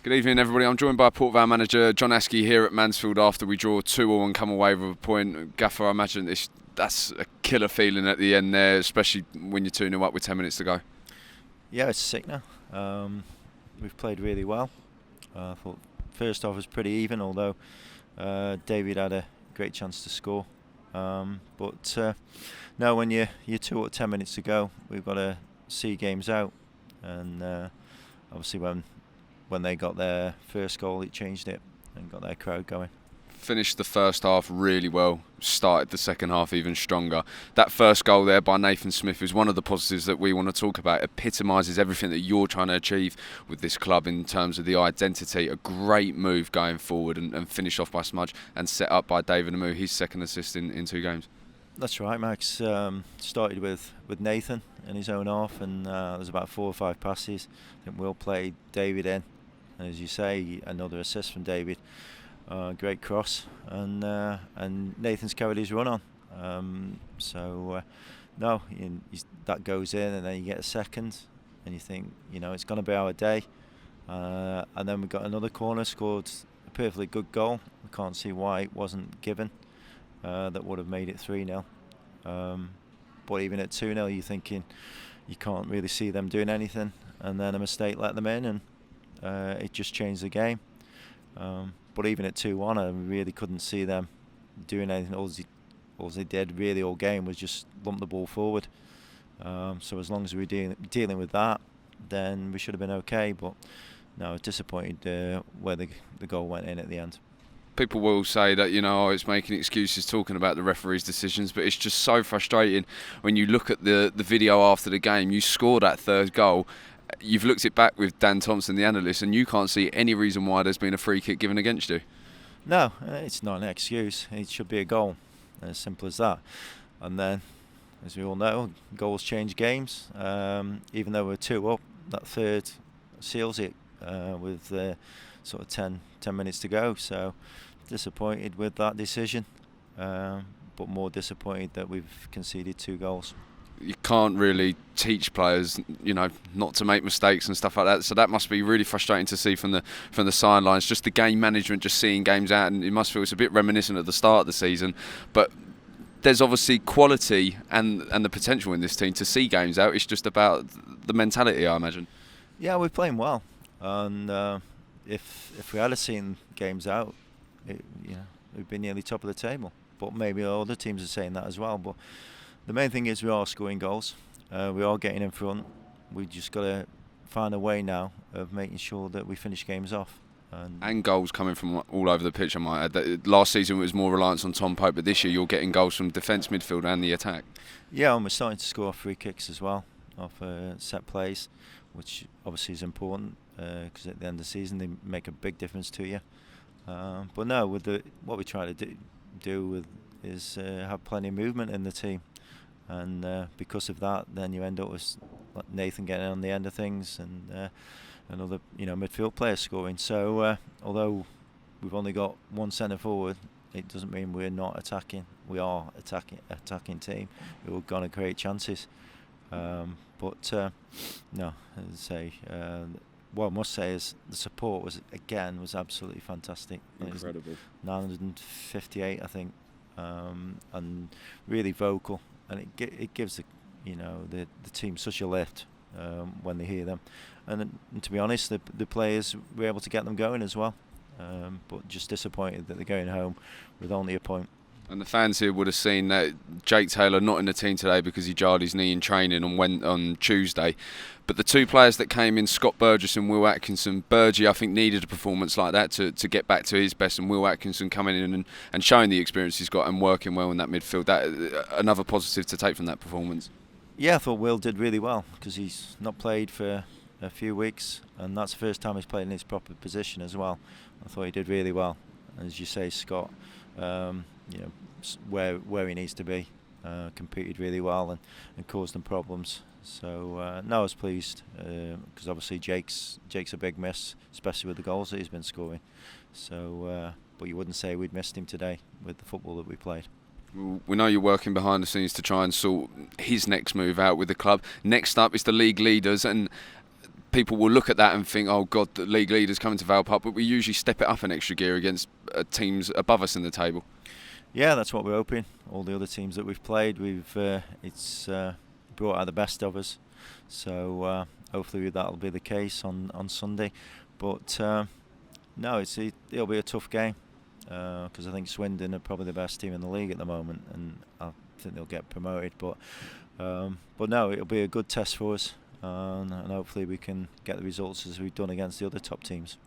Good evening, everybody. I'm joined by Port Vale manager John Askey here at Mansfield after we draw 2-2 and come away with a point. Gaffer, I imagine that's a killer feeling at the end there, especially when you're 2-0 up with 10 minutes to go. Yeah, it's sick now. We've played really well. I thought first half was pretty even, although David had a great chance to score. But no, when you're 2 at 10 minutes to go, we've got to see games out. And obviously when they got their first goal, it changed it and got their crowd going. Finished the first half really well, started the second half even stronger. That first goal there by Nathan Smith is one of the positives that we want to talk about. Epitomises everything that you're trying to achieve with this club in terms of the identity. A great move going forward and finished off by Smudge and set up by David Amu, his second assist in 2 games. That's right, Max. Started with Nathan in his own half, and there's about 4 or 5 passes. I think Will played David in, and as you say, another assist from David. Great cross, and Nathan's carried his run on. No, that goes in, and then you get a second, and you think, it's going to be our day. And then we got another corner, scored a perfectly good goal. We can't see why it wasn't given. That would have made it 3-0. But even at 2-0, you're thinking you can't really see them doing anything, and then a mistake let them in, and it just changed the game. But even at 2-1, I really couldn't see them doing anything. All they did really all game was just lump the ball forward. So as long as we were dealing with that, then we should have been okay. But no, I was disappointed where the goal went in at the end. People will say that, it's making excuses talking about the referee's decisions, but it's just so frustrating when you look at the video after the game. You score that third goal. You've looked it back with Dan Thompson, the analyst, and you can't see any reason why there's been a free kick given against you. No, it's not an excuse. It should be a goal, as simple as that. And then, as we all know, goals change games. Even though we're 2 up, that third seals it with sort of 10 minutes to go. So disappointed with that decision, but more disappointed that we've conceded 2 goals. You can't really teach players, not to make mistakes and stuff like that. So that must be really frustrating to see from the sidelines. Just the game management, just seeing games out, and it must feel it's a bit reminiscent of the start of the season. But there's obviously quality and the potential in this team to see games out. It's just about the mentality, I imagine. Yeah, we're playing well, and if we had seen games out, we'd be nearly top of the table. But maybe other teams are saying that as well. But the main thing is we are scoring goals. We are getting in front. We just got to find a way now of making sure that we finish games off. And goals coming from all over the pitch, I might add. Last season it was more reliance on Tom Pope, but this year you're getting goals from defence, midfield and the attack. Yeah, and we're starting to score off free kicks as well, off set plays, which obviously is important because at the end of the season they make a big difference to you. But no, with what we try to do is have plenty of movement in the team. And because of that, then you end up with Nathan getting on the end of things and another midfield player scoring. So although we've only got 1 centre forward, it doesn't mean we're not attacking. We are attacking team. We're going to create chances. But no, as I say, what I must say is the support was absolutely fantastic. Incredible. 958, I think, and really vocal. And it gives the team such a lift when they hear them, and to be honest, the players were able to get them going as well. But just disappointed that they're going home with only a point. And the fans here would have seen that Jake Taylor not in the team today because he jarred his knee in training on Tuesday. But the 2 players that came in, Scott Burgess and Will Atkinson, Burgie I think needed a performance like that to get back to his best, and Will Atkinson coming in and showing the experience he's got and working well in that midfield. That another positive to take from that performance. Yeah, I thought Will did really well because he's not played for a few weeks, and that's the first time he's played in his proper position as well. I thought he did really well. As you say, Scott, where he needs to be, competed really well and caused them problems. So no, I was pleased because obviously Jake's a big miss, especially with the goals that he's been scoring. So, but you wouldn't say we'd missed him today with the football that we played. We know you're working behind the scenes to try and sort his next move out with the club. Next up is the league leaders, and people will look at that and think, oh God, the league leaders coming to Vale Park, but we usually step it up an extra gear against teams above us in the table. Yeah, that's what we're hoping. All the other teams that we've played, it's brought out the best of us. So hopefully that'll be the case on Sunday. But no, it'll be a tough game because I think Swindon are probably the best team in the league at the moment, and I think they'll get promoted. But no, it'll be a good test for us, and hopefully we can get the results as we've done against the other top teams.